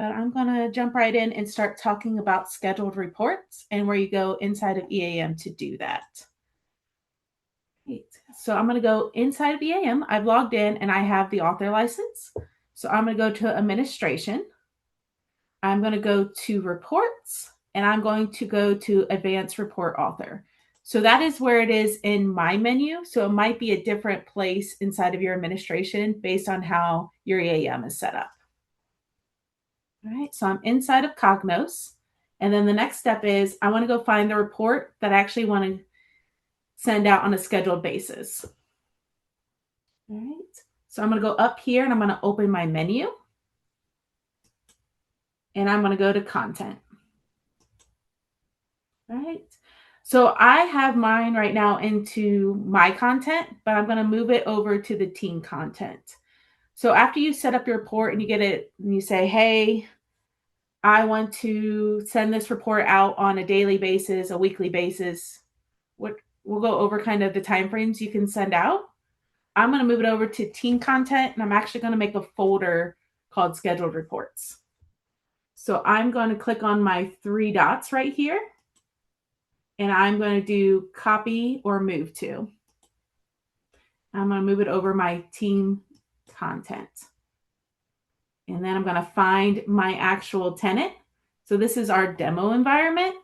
But I'm going to jump right in and start talking about scheduled reports and where you go inside of EAM to do that. Great. So I'm going to go inside of EAM. I've logged in and I have the author license. So I'm going to go to administration. I'm going to go to reports and I'm going to go to advanced report author. So that is where it is in my menu. So it might be a different place inside of your administration based on how your EAM is set up. All right, so I'm inside of Cognos. And then the next step is I want to go find the report that I actually want to send out on a scheduled basis. All right, so I'm going to go up here and I'm going to open my menu. And I'm going to go to content. All right, so I have mine right now into my content, but I'm going to move it over to the team content. So after you set up your report and you get it and you say, hey, I want to send this report out on a daily basis, a weekly basis. We'll go over kind of the timeframes you can send out. I'm going to move it over to team content, and I'm actually going to make a folder called scheduled reports. So I'm going to click on my 3 dots right here, and I'm going to do copy or move to. I'm going to move it over my team content. And then I'm going to find my actual tenant. So this is our demo environment.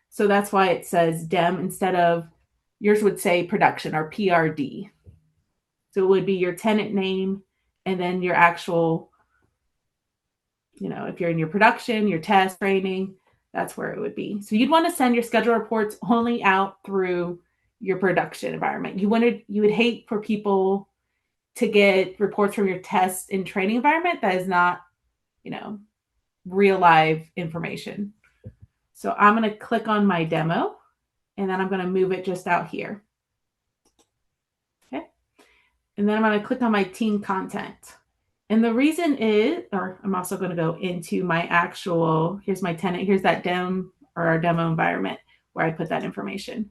So that's why it says dem instead of, yours would say production or PRD. So it would be your tenant name and then your actual, if you're in your production, your test training, that's where it would be. So you'd want to send your schedule reports only out through your production environment. You would hate for people to get reports from your test and training environment that is not, real live information. So I'm going to click on my demo and then I'm going to move it just out here. Okay. And then I'm going to click on my team content. And the reason is, or I'm also going to go into my actual, here's my tenant, here's that dem or our demo environment where I put that information.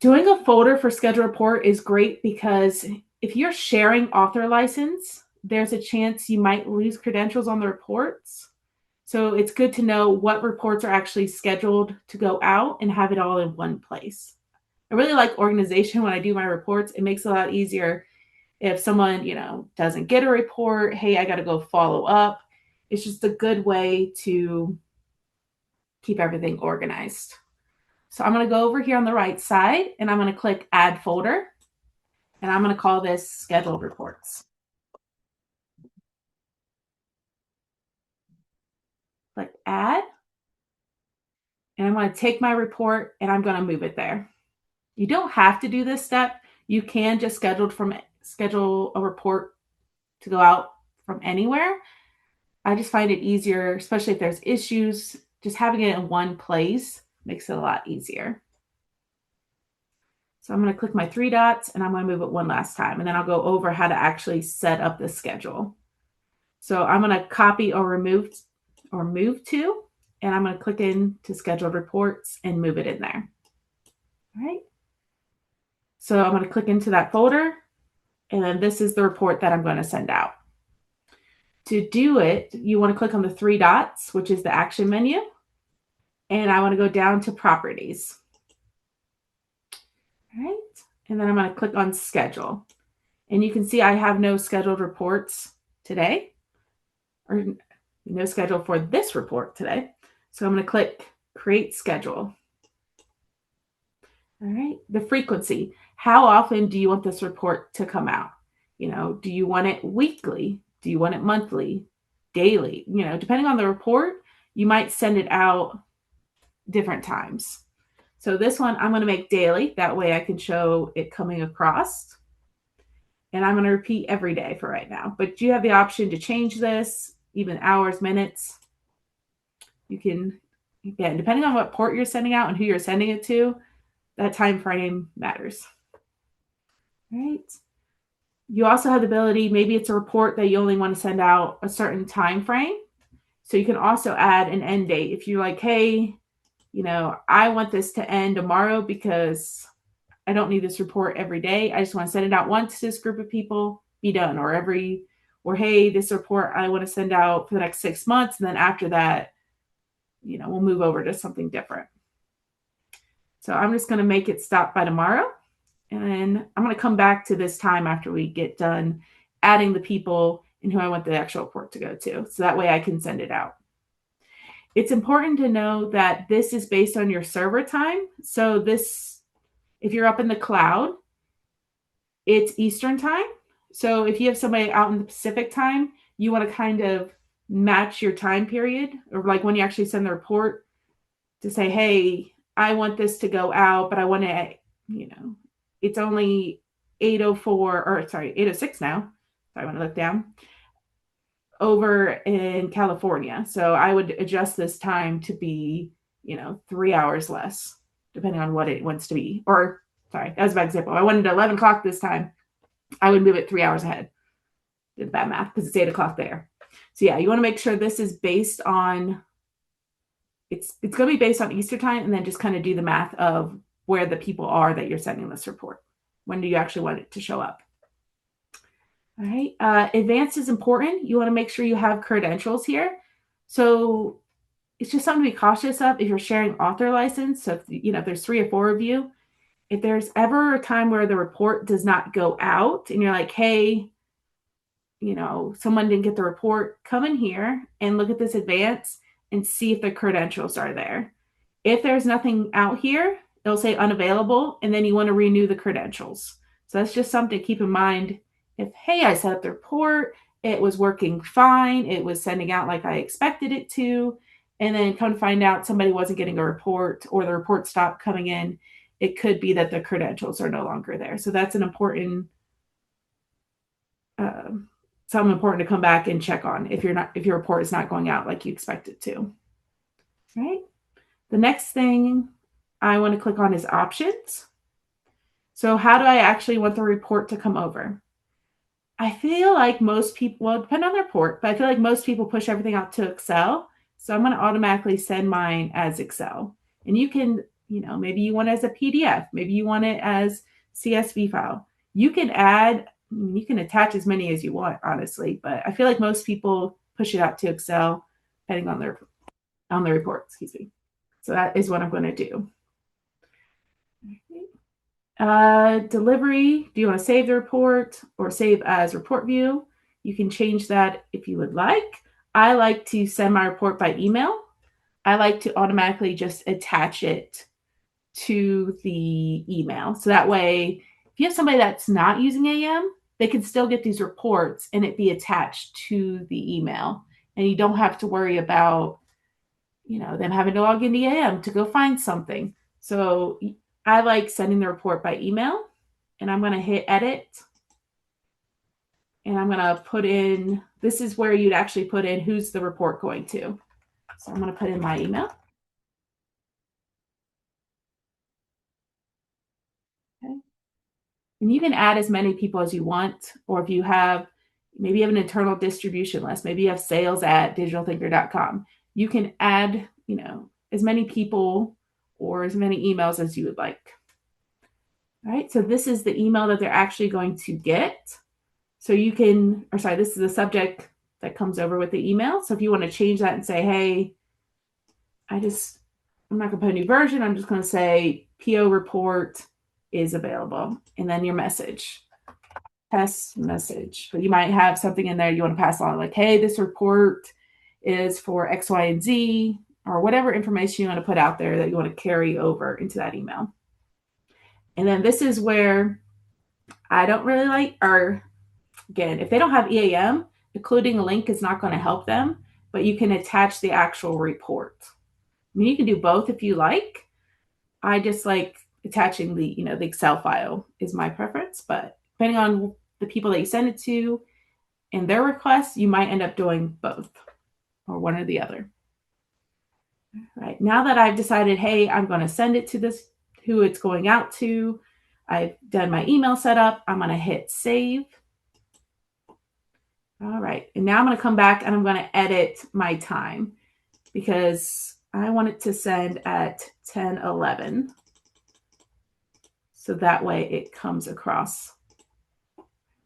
Doing a folder for schedule report is great because if you're sharing author license, there's a chance you might lose credentials on the reports. So it's good to know what reports are actually scheduled to go out and have it all in one place. I really like organization when I do my reports. It makes it a lot easier if someone, doesn't get a report. Hey, I got to go follow up. It's just a good way to keep everything organized. So I'm going to go over here on the right side and I'm going to click add folder. And I'm going to call this scheduled reports. Click add. And I'm going to take my report and I'm going to move it there. You don't have to do this step. You can just schedule a report to go out from anywhere. I just find it easier, especially if there's issues, just having it in one place makes it a lot easier. So I'm going to click my 3 dots and I'm going to move it one last time. And then I'll go over how to actually set up the schedule. So I'm going to copy or remove or move to, and I'm going to click into scheduled reports and move it in there. All right. So I'm going to click into that folder, and then this is the report that I'm going to send out. To do it, you want to click on the 3 dots, which is the action menu, and I want to go down to properties. All right. And then I'm going to click on schedule. And you can see I have no scheduled reports today, or no schedule for this report today. So I'm going to click create schedule. All right. The frequency. How often do you want this report to come out? Do you want it weekly? Do you want it monthly, daily? Depending on the report, you might send it out different times. So this one I'm going to make daily. That way I can show it coming across. And I'm going to repeat every day for right now. But you have the option to change this, even hours, minutes. You can, again, depending on what port you're sending out and who you're sending it to, that time frame matters. All right. You also have the ability, maybe it's a report that you only want to send out a certain time frame. So you can also add an end date. If you're like, hey, I want this to end tomorrow because I don't need this report every day. I just want to send it out once to this group of people, be done. Or every or hey, this report I want to send out for the next 6 months, and then after that, we'll move over to something different. So I'm just going to make it stop by tomorrow, and then I'm going to come back to this time after we get done adding the people and who I want the actual report to go to, so that way I can send it out. It's important to know that this is based on your server time. So this, if you're up in the cloud, it's Eastern time. So if you have somebody out in the Pacific time, you want to kind of match your time period, or like when you actually send the report, to say, hey, I want this to go out, but I want to, it's only 8:06 now. I want to look down over in California. So I would adjust this time to be, 3 hours less, depending on what it wants to be. Or, sorry, that was a bad example. I wanted 11 o'clock this time. I would move it 3 hours ahead. Did bad math because it's 8 o'clock there. So yeah, you want to make sure this is based on, it's going to be based on Eastern time, and then just kind of do the math of where the people are that you're sending this report. When do you actually want it to show up? All right. Advanced is important. You want to make sure you have credentials here. So it's just something to be cautious of if you're sharing author license. So if there's 3 or 4 of you, if there's ever a time where the report does not go out and you're like, hey, someone didn't get the report, come in here and look at this advance and see if the credentials are there. If there's nothing out here, it'll say unavailable, and then you want to renew the credentials. So that's just something to keep in mind. If, hey, I set up the report, it was working fine, it was sending out like I expected it to, and then come to find out somebody wasn't getting a report or the report stopped coming in, it could be that the credentials are no longer there. So that's an important, something important to come back and check on if your report is not going out like you expect it to. Right? The next thing I want to click on is options. So how do I actually want the report to come over? I feel like most people, well, depending on the report, but I feel like most people push everything out to Excel. So I'm going to automatically send mine as Excel. And you can, maybe you want it as a PDF. Maybe you want it as CSV file. You can attach as many as you want, honestly. But I feel like most people push it out to Excel, depending on their report, excuse me. So that is what I'm going to do. Delivery, do you want to save the report or save as report view? You can change that if you would like. I like to send my report by email. I like to automatically just attach it to the email. So that way, if you have somebody that's not using AM, they can still get these reports and it be attached to the email. And you don't have to worry about, them having to log into AM to go find something. So I like sending the report by email, and I'm going to hit edit, and I'm going to put in, this is where you'd actually put in who's the report going to. So I'm going to put in my email. Okay. And you can add as many people as you want, or if you have, maybe you have an internal distribution list, maybe you have sales at digitalthinker.com. You can add, as many people or as many emails as you would like. All right, so this is the email that they're actually going to get. So you can, this is the subject that comes over with the email. So if you want to change that and say, hey, I'm not going to put a new version. I'm just going to say PO report is available. And then your message, test message. But you might have something in there you want to pass on, like, hey, this report is for X, Y, and Z, or whatever information you want to put out there that you want to carry over into that email. And then this is where I don't really like, or again, if they don't have EAM, including a link is not going to help them, but you can attach the actual report. I mean, you can do both if you like. I just like attaching the, the Excel file is my preference, but depending on the people that you send it to and their requests, you might end up doing both or one or the other. All right. Now that I've decided, hey, I'm going to send it to this, who it's going out to, I've done my email setup. I'm going to hit save. All right. And now I'm going to come back and I'm going to edit my time because I want it to send at 10:11. So that way it comes across.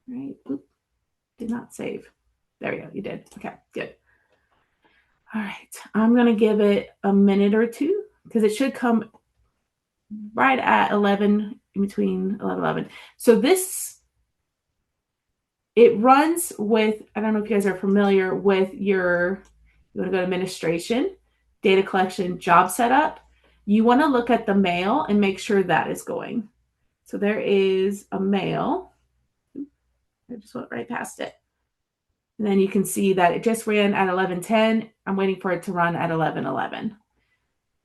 Right. Oop, did not save. There we go. You did. Okay, good. All right. I'm going to give it a minute or two because it should come right at 11, in between 11. So this, it runs with, I don't know if you guys are familiar with you want to go to administration, data collection, job setup. You want to look at the mail and make sure that is going. So there is a mail. I just went right past it. And then you can see that it just ran at 11:10. I'm waiting for it to run at 11:11.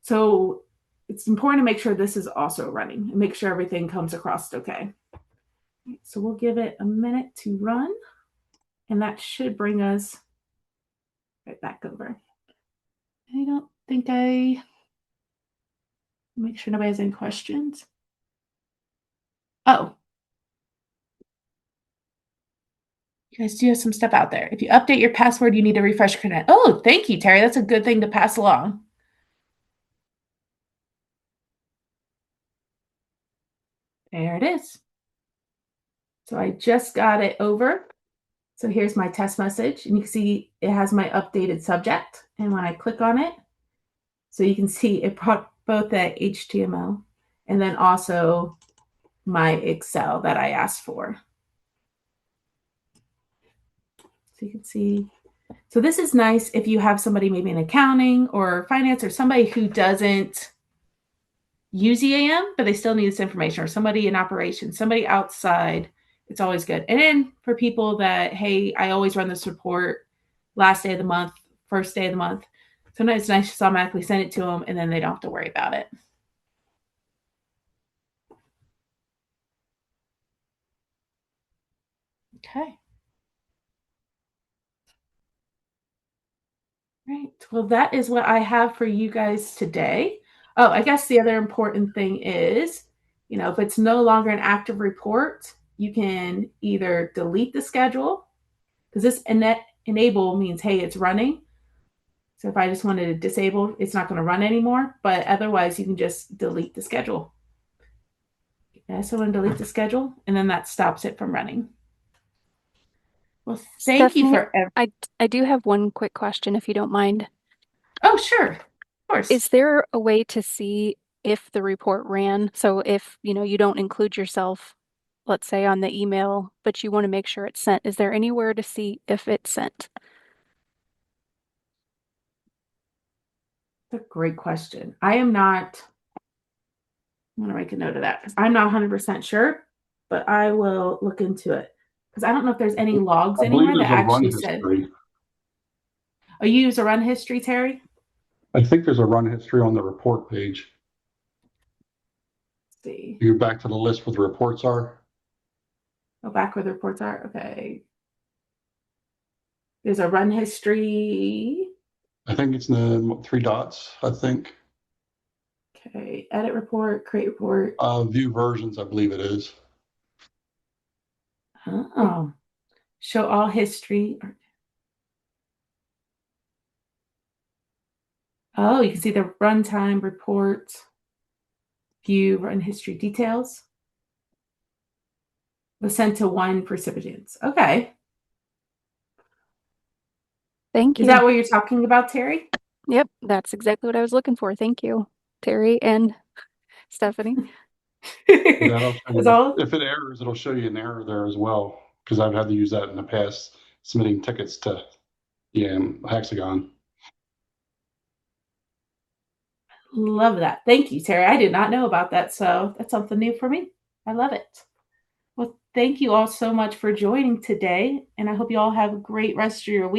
So it's important to make sure this is also running and make sure everything comes across okay. So we'll give it a minute to run, and that should bring us right back over. I don't think make sure nobody has any questions. Oh, you guys do have some stuff out there. If you update your password, you need to refresh your connect. Oh, thank you, Terry. That's a good thing to pass along. There it is. So I just got it over. So here's my test message, and you can see it has my updated subject. And when I click on it, so you can see it brought both the HTML and then also my Excel that I asked for. So you can see. So this is nice if you have somebody maybe in accounting or finance or somebody who doesn't use EAM, but they still need this information, or somebody in operations, somebody outside. It's always good. And then for people that, hey, I always run this report last day of the month, first day of the month. Sometimes it's nice to just automatically send it to them and then they don't have to worry about it. Okay. Right. Well, that is what I have for you guys today. Oh, I guess the other important thing is, if it's no longer an active report, you can either delete the schedule, because this enable means, hey, it's running. So if I just wanted to disable, it's not going to run anymore. But otherwise, you can just delete the schedule. Okay, so I'm going to delete the schedule, and then that stops it from running. Well, thank you Stephanie, for I do have one quick question, if you don't mind. Oh, sure. Of course. Is there a way to see if the report ran? So if, you don't include yourself, let's say on the email, but you want to make sure it's sent, is there anywhere to see if it's sent? That's a great question. I'm going to make a note of that. I'm not 100% sure, but I will look into it because I don't know if there's any logs I believe anywhere that there's a run actually said. history. Oh, you use a run history, Terry? I think there's a run history on the report page. Let's see. You go back to the list where the reports are. Go back where the reports are. Okay. There's a run history. I think it's in the 3 dots, I think. Okay. Edit report, create report. View versions, I believe it is. Oh. Show all history. Oh, you can see the runtime report. View run history details. Was sent to 1 recipients. Okay. Thank Is you. that what you're talking about, Terry? Yep, that's exactly what I was looking for. Thank you, Terry and Stephanie. That'll show That's you. all. If it errors, it'll show you an error there as well, because I've had to use that in the past, submitting tickets to HxGN. Love that. Thank you, Terry. I did not know about that, so that's something new for me. I love it. Well, thank you all so much for joining today, and I hope you all have a great rest of your week.